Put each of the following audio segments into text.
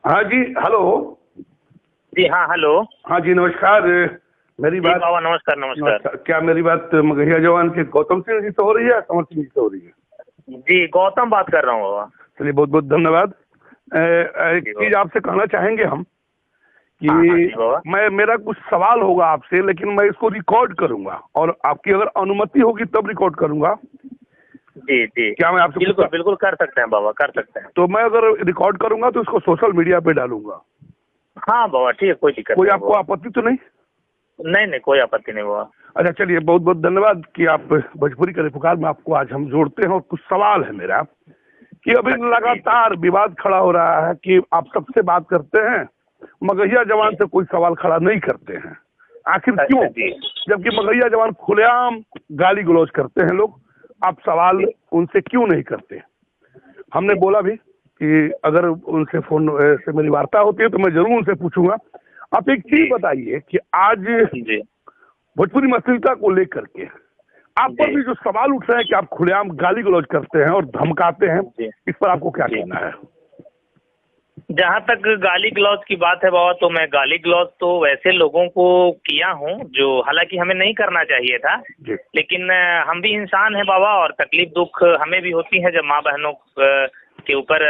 हाँ जी, हेलो। जी हाँ, हेलो। हाँ जी, नमस्कार। मेरी जी बात बाबा, नमस्कार नमस्कार। क्या मेरी बात मगहिया जवान के गौतम सिंह जी से हो रही है या समर सिंह जी से हो रही है? जी गौतम बात कर रहा हूँ बाबा। चलिए, बहुत बहुत धन्यवाद। एक जी चीज बाबा। आपसे कहना चाहेंगे हम कि हाँ हाँ जी बाबा। मेरा कुछ सवाल होगा आपसे, लेकिन मैं इसको रिकॉर्ड करूंगा और आपकी अगर अनुमति होगी तब रिकॉर्ड करूंगा। जी जी क्या मैं आपसे बिल्कुल बिल्कुल कर सकते हैं बाबा, कर सकते हैं। तो मैं अगर रिकॉर्ड करूंगा तो इसको सोशल मीडिया पे डालूंगा। हाँ बाबा ठीक है, कोई दिक्कत कोई नहीं आपको बाबा। आपत्ति तो नहीं? नहीं नहीं, कोई आपत्ति नहीं बाबा। अच्छा, चलिए, बहुत बहुत धन्यवाद कि आप भोजपुरी के पुकार में आपको आज हम जोड़ते हैं। और कुछ सवाल है मेरा कि अभी लगातार विवाद खड़ा हो रहा है कि आप सबसे बात करते हैं, मगहिया जवान से कोई सवाल खड़ा नहीं करते हैं। आखिर क्यों? जबकि मगहिया जवान खुलेआम गाली गलौज करते हैं लोग, आप सवाल उनसे क्यों नहीं करते? हमने बोला भी कि अगर उनसे फोन से मेरी वार्ता होती है तो मैं जरूर उनसे पूछूंगा। आप एक चीज बताइए कि आज जी भोजपुरी अश्लीलता को लेकर के आप पर भी जो सवाल उठ रहे हैं कि आप खुलेआम गाली गलौज करते हैं और धमकाते हैं, इस पर आपको क्या कहना है? जहाँ तक गाली गलौज की बात है बाबा, तो मैं गाली गलौज तो वैसे लोगों को किया हूँ जो हालांकि हमें नहीं करना चाहिए था, लेकिन हम भी इंसान हैं बाबा और तकलीफ दुख हमें भी होती है जब माँ बहनों के ऊपर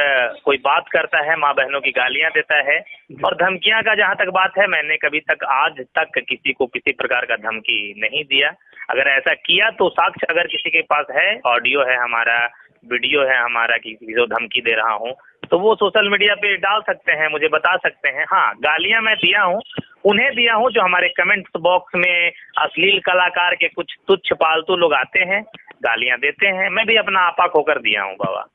कोई बात करता है, माँ बहनों की गालियां देता है। और धमकियां का जहाँ तक बात है, मैंने कभी तक आज तक किसी को किसी प्रकार का धमकी नहीं दिया। अगर ऐसा किया तो साक्ष्य अगर किसी के पास है, ऑडियो है हमारा, वीडियो है हमारा कि किसी को धमकी दे रहा हूँ, तो वो सोशल मीडिया पे डाल सकते हैं, मुझे बता सकते हैं। हाँ, गालियां मैं दिया हूँ, उन्हें दिया हूँ जो हमारे कमेंट्स बॉक्स में अश्लील कलाकार के कुछ तुच्छ पालतू लोग आते हैं, गालियां देते हैं। मैं भी अपना आपा खोकर दिया हूँ बाबा।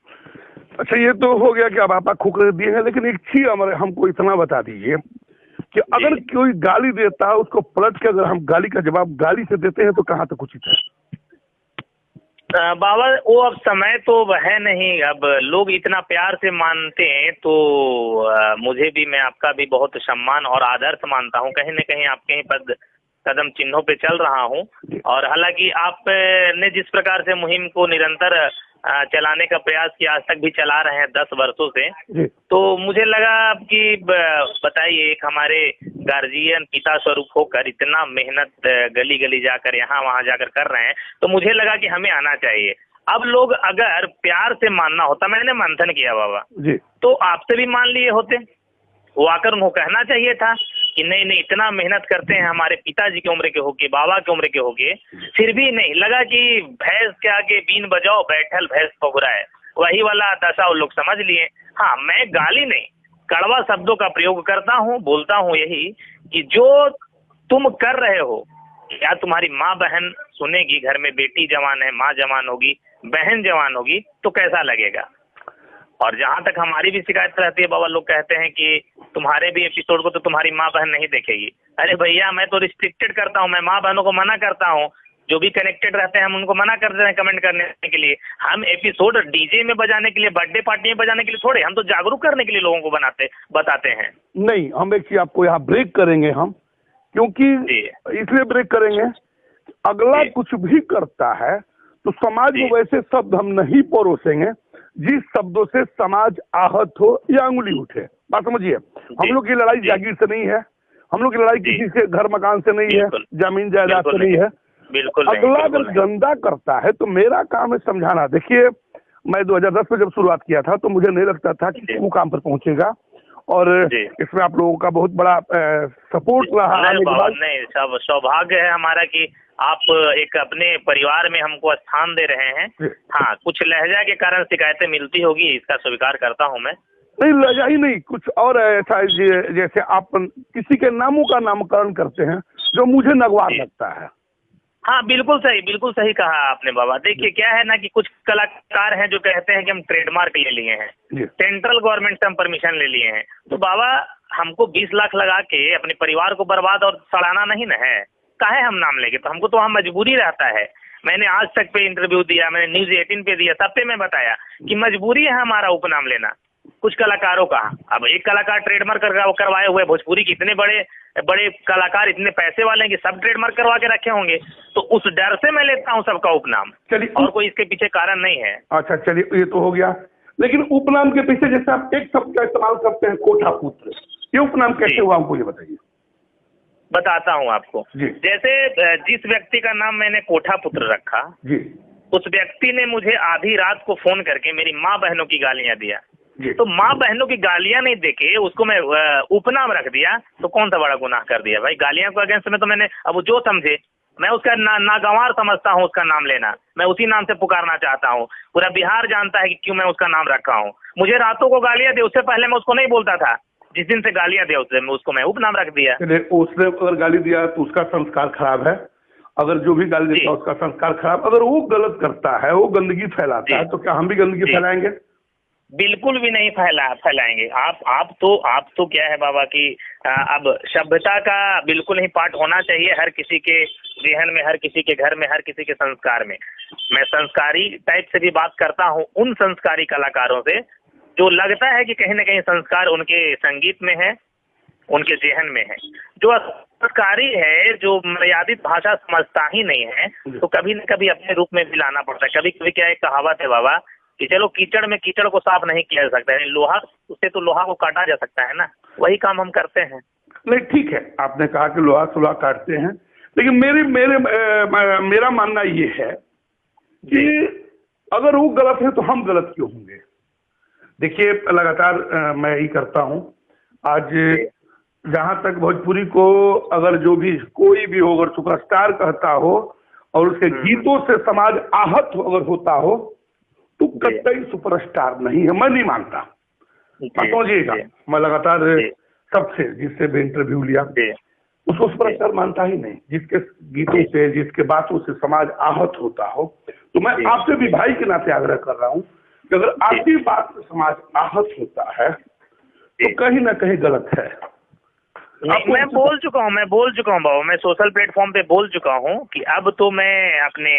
अच्छा, ये तो हो गया कि आप आपा खोकर दिए हैं, लेकिन एक चीज हमको इतना बता दीजिए कि अगर कोई गाली देता है उसको पलट के अगर हम गाली का जवाब गाली से देते हैं तो कहाँ तक उचित है? बाबा वो अब समय तो वह नहीं, अब लोग इतना प्यार से मानते हैं तो मुझे भी, मैं आपका भी बहुत सम्मान और आदर्श मानता हूँ। कहीं न कहीं आपके ही पद कदम चिन्हों पे चल रहा हूँ। और हालांकि आपने जिस प्रकार से मुहिम को निरंतर चलाने का प्रयास किया, आज तक भी चला रहे हैं 10 वर्षों से, तो मुझे लगा कि बताइए, एक हमारे गार्जियन पिता स्वरूप होकर इतना मेहनत गली गली जाकर यहाँ वहाँ जाकर कर रहे हैं, तो मुझे लगा कि हमें आना चाहिए। अब लोग अगर प्यार से मानना होता, मैंने मंथन किया बाबा, तो आपसे भी मान लिए होते, वो आकर उनको कहना चाहिए था कि नहीं नहीं, इतना मेहनत करते हैं, हमारे पिताजी की उम्र के होके, बाबा की उम्र के होके, फिर भी नहीं। लगा कि भैंस के आगे बीन बजाओ, बैठल भैंस पगुराए, वही वाला दशा वो लोग समझ लिए। हाँ, मैं गाली नहीं, कड़वा शब्दों का प्रयोग करता हूँ, बोलता हूँ यही कि जो तुम कर रहे हो, या तुम्हारी माँ बहन सुनेगी, घर में बेटी जवान है, माँ जवान होगी, बहन जवान होगी, तो कैसा लगेगा। और जहाँ तक हमारी भी शिकायत रहती है बाबा, लोग कहते हैं कि तुम्हारे भी एपिसोड को तो तुम्हारी माँ बहन नहीं देखेगी। अरे भैया, मैं तो रिस्ट्रिक्टेड करता हूँ, मैं माँ बहनों को मना करता हूँ, जो भी कनेक्टेड रहते हैं हम उनको मना करते हैं कमेंट करने के लिए। हम एपिसोड डीजे में बजाने के लिए, बर्थडे पार्टी में बजाने के लिए थोड़े, हम तो जागरूक करने के लिए लोगों को बताते हैं। नहीं, हम एक चीज आपको यहाँ ब्रेक करेंगे हम, क्योंकि इसलिए ब्रेक करेंगे, अगला कुछ भी करता है तो समाज में वैसे शब्द हम नहीं परोसेंगे जिस शब्दों से समाज आहत हो या अंगुली उठे। बात समझिए, हम लोग की लड़ाई जागीर से नहीं है, हम लोग की लड़ाई किसी से घर मकान से नहीं है, जमीन जायदाद से नहीं है। अगला अगर गंदा करता है तो मेरा काम है समझाना। देखिए, मैं 2010 में जब शुरुआत किया था तो मुझे नहीं लगता था कि वो काम पर पहुंचेगा, और इसमें आप लोगों का बहुत बड़ा सपोर्ट रहा। नहीं, सब सौभाग्य है हमारा कि आप एक अपने परिवार में हमको स्थान दे रहे हैं। हाँ, कुछ लहजा के कारण शिकायतें मिलती होगी, इसका स्वीकार करता हूँ मैं। नहीं, लहजा ही नहीं, कुछ और ऐसा जैसे आप किसी के नामों का नामकरण करते हैं जो मुझे नगवार लगता है। हाँ, बिल्कुल सही कहा आपने बाबा। देखिए क्या है ना कि कुछ कलाकार हैं जो कहते हैं कि हम ट्रेडमार्क ले लिए हैं, सेंट्रल गवर्नमेंट से हम परमिशन ले लिए हैं, तो बाबा हमको 20 लाख लगा के अपने परिवार को बर्बाद और सड़ाना नहीं ना है। काहे हम नाम लेंगे, तो हमको तो वहाँ मजबूरी रहता है। मैंने आज तक पे इंटरव्यू दिया, मैंने न्यूज 18 पे दिया, सब पे मैं बताया कि मजबूरी है हमारा उपनाम लेना कुछ कलाकारों का। अब एक कलाकार ट्रेडमार्क करवाए हुए, भोजपुरी के इतने बड़े बड़े कलाकार इतने पैसे वाले हैं कि सब ट्रेडमार्क करवा के रखे होंगे, तो उस डर से मैं लेता हूँ सबका उपनाम, और कोई इसके पीछे कारण नहीं है। अच्छा, चलिए, ये तो हो गया। लेकिन उपनाम के पीछे जैसे आप एक शब्द का इस्तेमाल करते हैं कोठा पुत्र, ये उपनाम कैसे हुआ हमको ये बताइए। बताता हूँ आपको। जैसे जिस व्यक्ति का नाम मैंने कोठा पुत्र रखा जी, उस व्यक्ति ने मुझे आधी रात को फोन करके मेरी माँ बहनों की गालियां दिया जी। तो माँ बहनों की गालियां नहीं देके उसको मैं उपनाम रख दिया तो कौन सा बड़ा गुनाह कर दिया भाई। गालियां को अगेंस्ट में तो मैंने, अब जो समझे, मैं उसका नागवार समझता हूँ उसका नाम लेना, मैं उसी नाम से पुकारना चाहता हूँ। पूरा बिहार जानता है कि क्यों मैं उसका नाम रखा हूँ। मुझे रातों को गालियां दे, उससे पहले मैं उसको नहीं बोलता था, जिस दिन से गालियां दे उसको मैं उपनाम रख दिया। उसने अगर गाली दिया तो उसका संस्कार खराब है, अगर जो भी गाली देता है उसका संस्कार खराब। अगर वो गलत करता है, वो गंदगी फैलाता है, तो क्या हम भी गंदगी फैलाएंगे? बिल्कुल भी नहीं फैलाएंगे। आप तो क्या है बाबा कि अब सभ्यता का बिल्कुल ही पार्ट होना चाहिए हर किसी के जेहन में, हर किसी के घर में, हर किसी के संस्कार में। मैं संस्कारी टाइप से भी बात करता हूँ उन संस्कारी कलाकारों से जो लगता है कि कहीं ना कहीं संस्कार उनके संगीत में है, उनके जेहन में है। जो संस्कारी है, जो मर्यादित भाषा समझता ही नहीं है, तो कभी न कभी अपने रूप में भी लाना पड़ता है। कभी कभी क्या एक कहावत है बाबा कि चलो कीचड़ में कीचड़ को साफ नहीं किया जा सकता है, लोहा उससे तो लोहा को काटा जा सकता है ना, वही काम हम करते हैं। नहीं ठीक है, आपने कहा कि लोहा से लोहा काटते हैं, लेकिन मेरा मानना ये है कि अगर वो गलत है तो हम गलत क्यों होंगे। देखिए लगातार मैं यही करता हूँ। आज जहां तक भोजपुरी को अगर जो भी कोई भी हो, अगर सुपरस्टार कहता हो और उसके गीतों से समाज आहत अगर होता हो तो कतई सुपरस्टार नहीं है, मैं नहीं मानता। समझिएगा, मैं लगातार सबसे जिससे भी इंटरव्यू लिया उसको सुपरस्टार मानता ही नहीं। जिसके गीतों से, जिसके बातों से समाज आहत होता हो, तो मैं आपसे भी भाई के नाते आग्रह कर रहा हूँ कि अगर आपकी बात से समाज आहत होता है तो कहीं ना कहीं गलत है। मैं बोल चुका हूँ बाबा, मैं सोशल प्लेटफॉर्म पे बोल चुका हूँ कि अब तो मैं अपने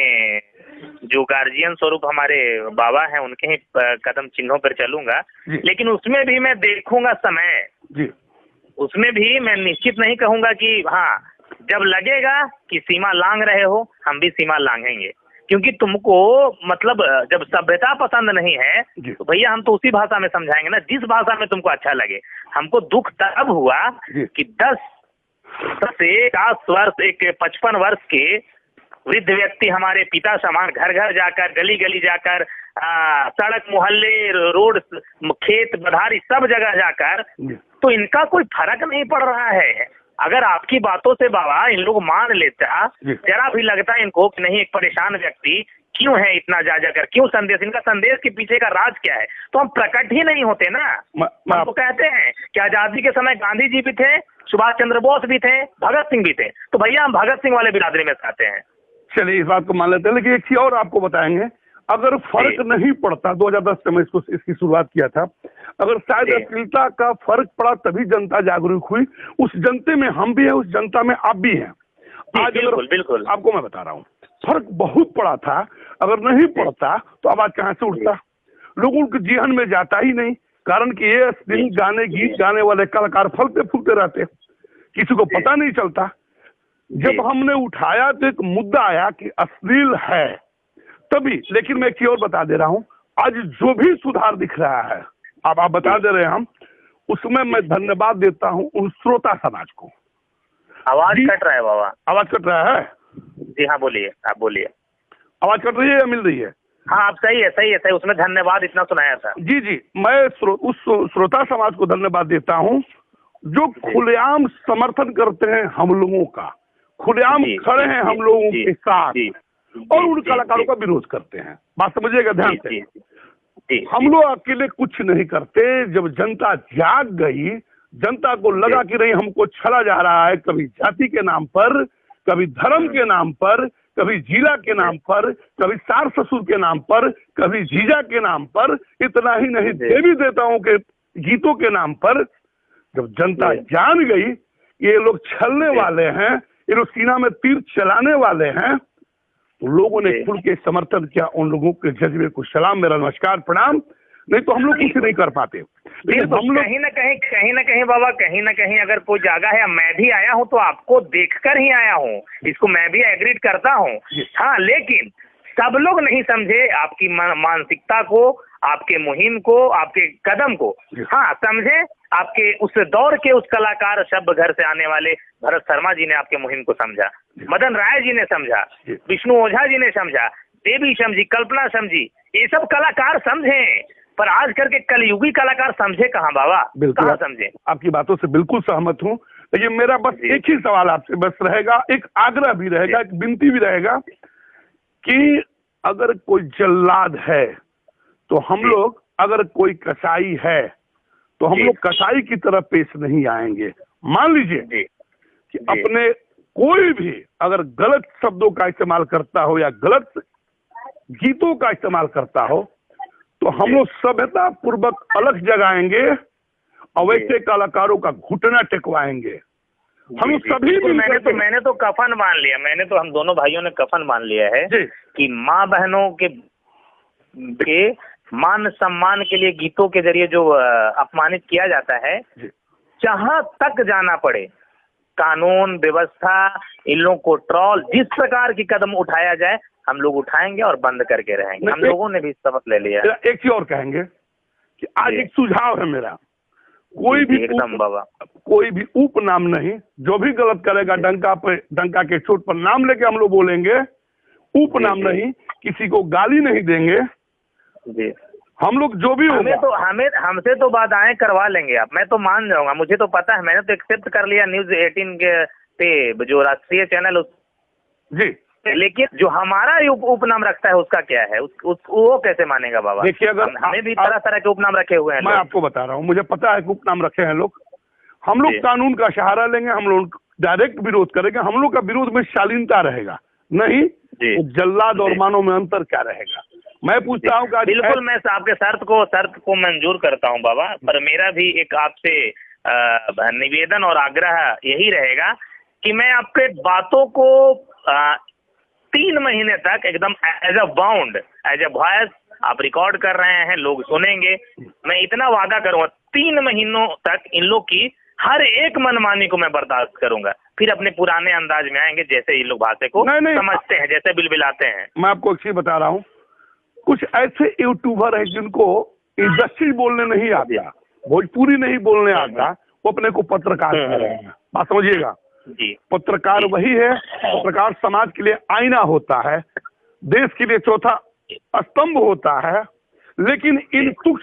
जो गार्जियन स्वरूप हमारे बाबा हैं उनके ही कदम चिन्हों पर चलूंगा, लेकिन उसमें भी मैं देखूंगा समय जी। उसमें भी मैं निश्चित नहीं कहूंगा कि हाँ, जब लगेगा कि सीमा लांघ रहे हो हम भी सीमा लांघेंगे, क्योंकि तुमको मतलब जब सभ्यता पसंद नहीं है तो भैया हम तो उसी भाषा में समझाएंगे ना जिस भाषा में तुमको अच्छा लगे। हमको दुख तब हुआ कि 10 से 10 वर्ष एक 55 वर्ष के वृद्ध व्यक्ति हमारे पिता समान घर घर जाकर, गली गली जाकर, सड़क मोहल्ले, रोड, खेत बधारी सब जगह जाकर, तो इनका कोई फर्क नहीं पड़ रहा है। अगर आपकी बातों से बाबा इन लोग मान लेता, जरा भी लगता है इनको कि नहीं एक परेशान व्यक्ति क्यों है इतना जा जाकर, क्यों संदेश, इनका संदेश के पीछे का राज क्या है, तो हम प्रकट ही नहीं होते ना। हमको कहते हैं कि आजादी के समय गांधी जी भी थे, सुभाष चंद्र बोस भी थे, भगत सिंह भी थे, तो भैया हम भगत सिंह वाले बिरादरी में आते हैं। चलिए इस बात को मान लेते हैं, लेकिन एक चीज और आपको बताएंगे, अगर फर्क नहीं पड़ता, 2010 से मैं इसकी शुरुआत किया था, अगर शायद अश्लीलता का फर्क पड़ा तभी जनता जागरूक हुई। उस जनते में हम भी हैं, उस जनता में आप भी हैं। आज बिल्कुल आपको मैं बता रहा हूँ फर्क बहुत पड़ा था, अगर नहीं पड़ता तो आवाज कहाँ से उठता, लोगों के जीवन में जाता ही नहीं। कारण कि ये अश्लील गाने, गीत गाने वाले कलाकार फलते फूलते रहते, किसी को पता नहीं चलता। जब हमने उठाया तो एक मुद्दा आया कि अश्लील है तभी। लेकिन मैं एक चीज और बता दे रहा हूँ, आज जो भी सुधार दिख रहा है, अब आप बता दे रहे हैं हम, उसमें मैं धन्यवाद देता हूँ उन श्रोता समाज को। आवाज कट रहा है बाबा, आवाज कट रहा है? जी हाँ बोलिए, आप बोलिए। आवाज कट रही है या मिल रही है? हाँ आप सही है, उसमें धन्यवाद इतना सुनाया था। जी, मैं उस श्रोता समाज को धन्यवाद देता हूँ जो खुलेआम समर्थन करते हैं हम लोगों का, खुलेआम खड़े हैं हम लोगों के साथ, और उन कलाकारों का विरोध करते हैं। बात समझिएगा ध्यान से। हम लोग अकेले कुछ नहीं करते। जब जनता जाग गई, जनता को लगा कि नहीं हमको छला जा रहा है, कभी जाति के नाम पर, कभी धर्म के नाम पर, कभी जिला के नाम पर, कभी सार ससुर के नाम पर, कभी जीजा के नाम पर, इतना ही नहीं देवी देवताओं के गीतों के नाम पर, जब जनता जान गई ये लोग छलने वाले हैं, ये लोग सीना में तीर चलाने वाले हैं, तो लोगों ने खुल के समर्थन किया। उन लोगों के जज्बे को सलाम, मेरा नमस्कार, प्रणाम। नहीं तो हम लोग कुछ नहीं कर पाते। लेकिन हम लोग कहीं ना कहीं बाबा, कहीं ना कहीं अगर कोई जागा है, मैं भी आया हूँ तो आपको देखकर ही आया हूँ, इसको मैं भी एग्री करता हूँ। हाँ, लेकिन सब लोग नहीं समझे आपकी मानसिकता को, आपके मुहिम को, आपके कदम को हाँ समझे। आपके उस दौर के उस कलाकार शब घर से आने वाले भरत शर्मा जी ने आपके मुहिम को समझा, मदन राय जी ने समझा, विष्णु ओझा जी ने समझा, देवी समझी, कल्पना समझी, ये सब कलाकार समझे। पर आज करके कलयुगी कलाकार समझे कहाँ बाबा, कहाँ समझे। आपकी बातों से बिल्कुल सहमत हूँ, लेकिन मेरा बस एक ही सवाल आपसे बस रहेगा, एक आग्रह भी रहेगा, एक विनती भी रहेगा कि अगर कोई जल्लाद है तो हम लोग, अगर कोई कसाई है तो हम लोग कसाई की तरह पेश नहीं आएंगे। मान लीजिए कि अपने कोई भी अगर गलत शब्दों का इस्तेमाल करता हो या गलत गीतों का इस्तेमाल करता हो तो हम लोग सभ्यता पूर्वक अलग जगाएंगे और वैसे कलाकारों का घुटना टेकवाएंगे। हम सभी मैंने तो कफन मान लिया, हम दोनों भाइयों ने कफन मान लिया है कि माँ बहनों के मान सम्मान के लिए गीतों के जरिए जो अपमानित किया जाता है, जहां तक जाना पड़े कानून व्यवस्था इन लोगों को ट्रोल जिस प्रकार की कदम उठाया जाए हम लोग उठाएंगे और बंद करके रहेंगे। हम लोगों ने भी शपथ ले लिया। एक चीज और कहेंगे कि आज एक सुझाव है मेरा, कोई भी एकदम बाबा, कोई भी उपनाम नहीं, जो भी गलत करेगा डंका के चोट पर नाम लेके हम लोग बोलेंगे, उपनाम नहीं, किसी को गाली नहीं देंगे जी। हम लोग जो भी हमसे तो बाधाएं करवा लेंगे आप, मैं तो मान जाऊंगा, मुझे तो पता है, मैंने तो एक्सेप्ट कर लिया न्यूज 18 के पे जो राष्ट्रीय चैनल जी। लेकिन जो हमारा उपनाम रखता है उसका क्या है, वो कैसे मानेगा बाबा। देखिए अगर हमें भी तरह तरह के उपनाम रखे हुए हैं। मैं आपको बता रहा हूँ, मुझे पता है कि उपनाम रखे हैं लोग, हम लोग कानून का सहारा लेंगे, हम लोग डायरेक्ट विरोध करेंगे, हम लोग का विरोध में शालीनता रहेगा, नहीं जल्लाद और मानव में अंतर क्या रहेगा। मैं पूछता हूँ कि बिल्कुल मैं आपके शर्त को मंजूर करता हूँ बाबा, पर मेरा भी एक आपसे निवेदन और आग्रह यही रहेगा कि मैं आपके बातों को 3 महीने तक एकदम as a bound, as a voice आप रिकॉर्ड कर रहे हैं, लोग सुनेंगे, मैं इतना वादा करूंगा 3 महीनों तक इन लोग की हर एक मनमानी को मैं बर्दाश्त करूंगा, फिर अपने पुराने अंदाज में आएंगे जैसे ये लोग भाषा को समझते हैं, जैसे बिलबिलाते हैं। मैं आपको एक चीज बता रहा हूँ, कुछ ऐसे यूट्यूबर है जिनको इंडस्ट्री बोलने नहीं आता, भोजपुरी नहीं बोलने आता, वो अपने को पत्रकार कह रहे हैं। बात समझिएगा, पत्रकार वही है, पत्रकार समाज के लिए आईना होता है, देश के लिए चौथा स्तंभ होता है, लेकिन इन कुछ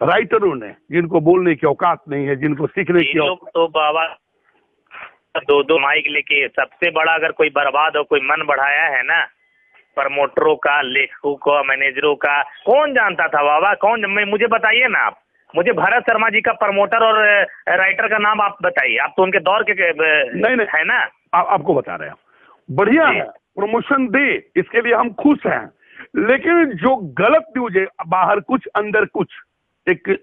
राइटरों ने जिनको बोलने की औकात नहीं है, जिनको सीखने की लोग तो बाबा 2-2 माइक लेके, सबसे बड़ा अगर कोई बर्बाद हो, कोई मन बढ़ाया है ना प्रमोटरों का, लेखकों का, मैनेजरों का, कौन जानता था बाबा, कौन, मुझे बताइए ना आप, मुझे भरत शर्मा जी का प्रमोटर और राइटर का नाम आप बताइए, आप तो उनके दौर के नहीं है ना। आपको बता रहे हैं, बढ़िया है, प्रमोशन दे, इसके लिए हम खुश हैं, लेकिन जो गलत न्यूज है, बाहर कुछ अंदर कुछ, एक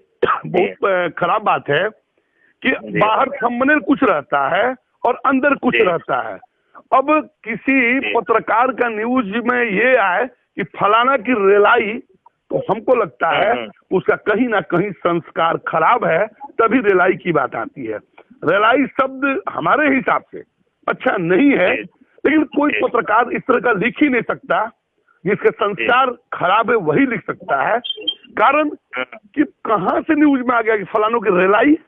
बहुत खराब बात है कि बाहर थंबनेल कुछ रहता है और अंदर कुछ रहता है। अब किसी पत्रकार का न्यूज में ये आए कि फलाना की रेलाई, तो हमको लगता है उसका कहीं ना कहीं संस्कार खराब है, तभी रेलाई की बात आती है। रेलाई शब्द हमारे हिसाब से अच्छा नहीं है, लेकिन कोई पत्रकार इस तरह का लिख ही नहीं सकता, जिसके संस्कार खराब है वही लिख सकता है। कारण कि कहां से न्यूज में आ गया कि फलानों की रेलाई,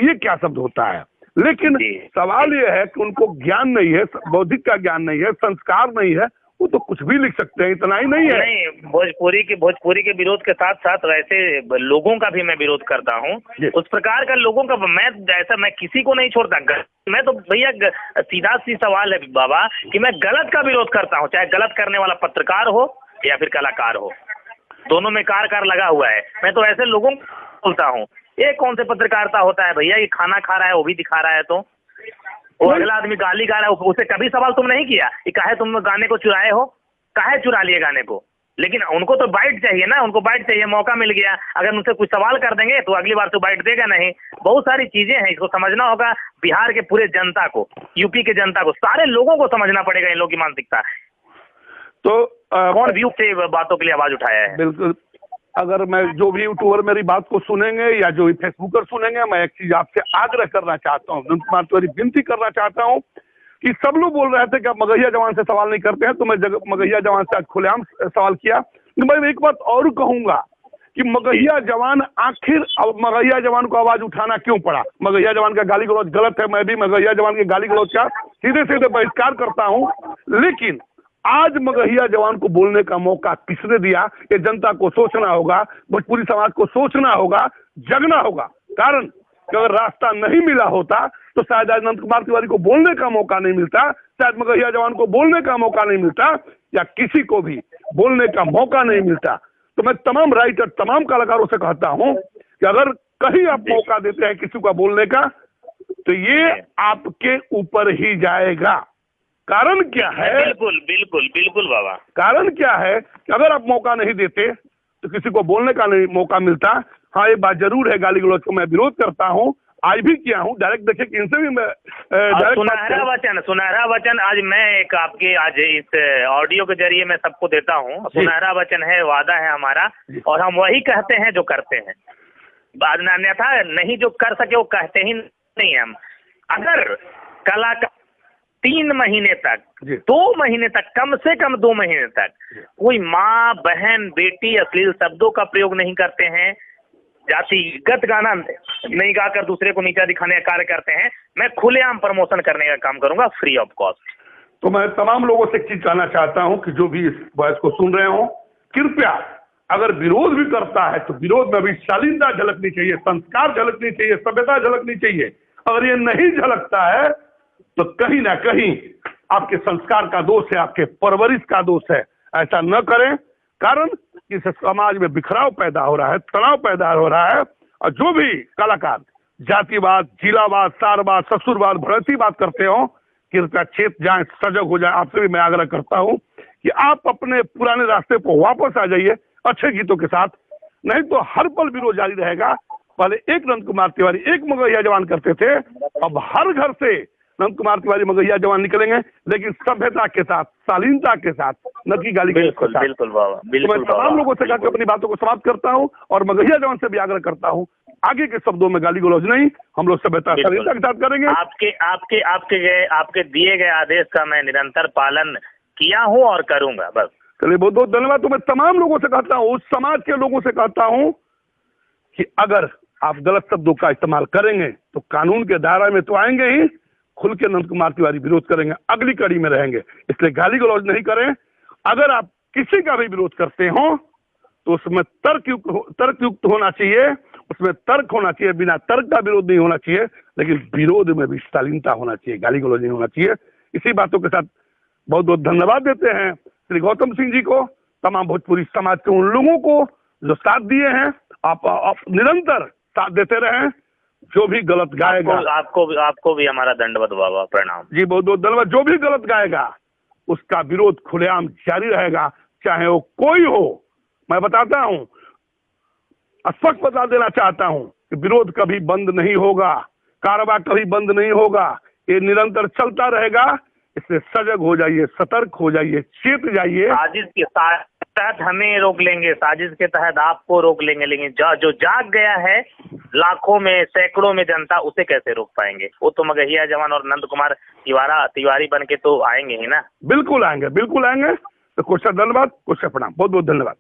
ये क्या शब्द होता है। लेकिन सवाल ये है कि उनको ज्ञान नहीं है, बौद्धिक का ज्ञान नहीं है, संस्कार नहीं है, वो तो कुछ भी लिख सकते हैं, इतना ही नहीं है। नहीं, भोजपुरी के विरोध के साथ साथ वैसे लोगों का भी मैं विरोध करता हूँ, उस प्रकार का लोगों का मैं किसी को नहीं छोड़ता। मैं तो भैया सीधा सी सवाल है बाबा कि मैं गलत का विरोध करता हूँ, चाहे गलत करने वाला पत्रकार हो या फिर कलाकार हो, दोनों में कार लगा हुआ है। मैं तो ऐसे लोगों को बोलता हूँ, ये कौन से पत्रकारिता होता है भैया, ये खाना खा रहा है वो भी दिखा रहा है, तो वो अगला आदमी गाली गा रहा है, उसे कभी सवाल तुम नहीं किया कि काहे तुम गाने को चुराए हो, काहे चुरा लिए गाने को। लेकिन उनको तो बाइट चाहिए ना, उनको बाइट चाहिए, मौका मिल गया, अगर उनसे कुछ सवाल कर देंगे तो अगली बार तो बाइट देगा नहीं। बहुत सारी चीजें हैं, इसको समझना होगा, बिहार के पूरे जनता को, यूपी के जनता को, सारे लोगों को समझना पड़ेगा इन लोगों की मानसिकता। तो कौन व्यू से बातों के लिए आवाज उठाया है। बिल्कुल, अगर मैं जो भी यूट्यूबर मेरी बात को सुनेंगे या जो फेसबुकर सुनेंगे, मैं एक चीज आपसे आग्रह करना चाहता हूँ, विनती करना चाहता हूँ कि सब लोग बोल रहे थे कि आप मगहिया जवान से सवाल नहीं करते हैं, तो मैं मगहिया जवान से आज खुलेआम सवाल किया। मैं एक बात और कहूंगा कि मगहिया जवान आखिर मगहिया जवान को आवाज उठाना क्यों पड़ा। मगहिया जवान का गाली गलौज गलत है, मैं भी मगहिया जवान के गाली गलौज का सीधे सीधे बहिष्कार करता हूं, लेकिन आज मगहिया जवान को बोलने का मौका किसने दिया, ये जनता को सोचना होगा, भोजपुरी समाज को सोचना होगा, जगना होगा। कारण कि अगर रास्ता नहीं मिला होता तो शायद आज नंद कुमार तिवारी को बोलने का मौका नहीं मिलता, शायद मगहिया जवान को बोलने का मौका नहीं मिलता, या किसी को भी बोलने का मौका नहीं मिलता। तो मैं तमाम राइटर, तमाम कलाकारों से कहता हूं कि अगर कहीं आप मौका देते हैं किसी को बोलने का, तो ये आपके ऊपर ही जाएगा। कारण क्या है? बिल्कुल बिल्कुल बिल्कुल बाबा, कारण क्या है कि अगर आप मौका नहीं देते तो किसी को बोलने का नहीं मौका मिलता। हाँ, ये बात जरूर है, गाली गलौज को मैं विरोध करता हूँ, आज भी किया हूँ, डायरेक्ट देखिए कि इनसे भी मैं सुनहरा वचन आज मैं एक आपके आज इस ऑडियो के जरिए मैं सबको देता हूँ। सुनहरा वचन है, वादा है हमारा, और हम वही कहते हैं जो करते हैं। अन्यथा नहीं जो कर सके वो कहते ही नहीं। हम अगर कलाकार 3 महीने तक, 2 महीने तक, कम से कम 2 महीने तक कोई माँ, बहन, बेटी अश्लील शब्दों का प्रयोग नहीं करते हैं, जातिगत गाना नहीं गाकर दूसरे को नीचा दिखाने का कार्य करते हैं, मैं खुलेआम प्रमोशन करने का काम करूंगा, फ्री ऑफ कॉस्ट। तो मैं तमाम लोगों से एक चीज कहना चाहता हूं कि जो भी इस वॉइस को सुन रहे हो, कृपया अगर विरोध भी करता है तो विरोध में भी शालीनता झलकनी चाहिए, संस्कार झलकनी चाहिए, सभ्यता झलकनी चाहिए। अगर ये नहीं झलकता है तो कहीं ना कहीं आपके संस्कार का दोष है, आपके परवरिश का दोष है। ऐसा न करें, कारण कि समाज में बिखराव पैदा हो रहा है, तनाव पैदा हो रहा है, और जो भी कलाकार जातिवाद, जिलावाद, सारवाद, ससुरवाद, भड़कीवाद करते हो, कृपया चेत जाएं, सजग हो जाएं। आपसे भी मैं आग्रह करता हूं कि आप अपने पुराने रास्ते पर वापस आ जाइए अच्छे गीतों के साथ, नहीं तो हर पल विरोध जारी रहेगा। पहले एक नंद कुमार तिवारी, एक मगहिया जवान करते थे, अब हर घर से नंद कुमार तिवारी मगहिया जवान निकलेंगे, लेकिन सभ्यता के साथ, शालीनता के साथ, न कि गाली के साथ। बिल्कुल बाबा, बिल्कुल। मैं तमाम लोगों से कहकर अपनी बातों को समाप्त करता हूं और मगहिया जवान से भी आग्रह करता हूं, आगे के शब्दों में गाली गलौज नहीं, हम लोग सभ्यता शालीनता के साथ करेंगे। आपके दिए गए आदेश का मैं निरंतर पालन किया हूँ और करूंगा। बस चलिए, बहुत बहुत धन्यवाद। तो मैं तमाम लोगों से कहता हूँ, उस समाज के लोगों से कहता हूँ कि अगर आप गलत शब्दों का इस्तेमाल करेंगे तो कानून के दायरे में तो आएंगे ही, खुल के नंद कुमार तिवारी विरोध करेंगे, अगली कड़ी में रहेंगे। इसलिए गाली गलौज नहीं करें। अगर आप किसी का भी विरोध करते हो तो उसमें तर्कयुक्त होना चाहिए, उसमें तर्क होना चाहिए, बिना तर्क का विरोध नहीं होना चाहिए, लेकिन विरोध में भी शालीनता होना चाहिए, गाली गलौज नहीं होना चाहिए। इसी बातों के साथ बहुत बहुत धन्यवाद देते हैं श्री गौतम सिंह जी को, तमाम भोजपुरी समाज के उन लोगों को जो साथ दिए हैं। आप निरंतर साथ देते रहें। जो भी गलत गाएगा, आपको भी हमारा दंडवत बाबा, प्रणाम जी, बहुत बहुत धन्यवाद। जो भी गलत गाएगा उसका विरोध खुलेआम जारी रहेगा, चाहे वो कोई हो। मैं बताता हूं, स्पष्ट बता देना चाहता हूं कि विरोध कभी बंद नहीं होगा, कार्रवाई कभी बंद नहीं होगा, ये निरंतर चलता रहेगा। इससे सजग हो जाइए, सतर्क हो जाइए, चेत जाइए। साजिश के तहत हमें रोक लेंगे, साजिश के तहत आपको रोक लेंगे, लेकिन जो जाग गया है लाखों में, सैकड़ों में जनता, उसे कैसे रोक पाएंगे? वो तो मगहिया जवान और नंद कुमार तिवारी बन के तो आएंगे ही ना। बिल्कुल आएंगे, बिल्कुल आएंगे। तो कुछ धन्यवाद, कुछ प्रणाम, बहुत बहुत धन्यवाद।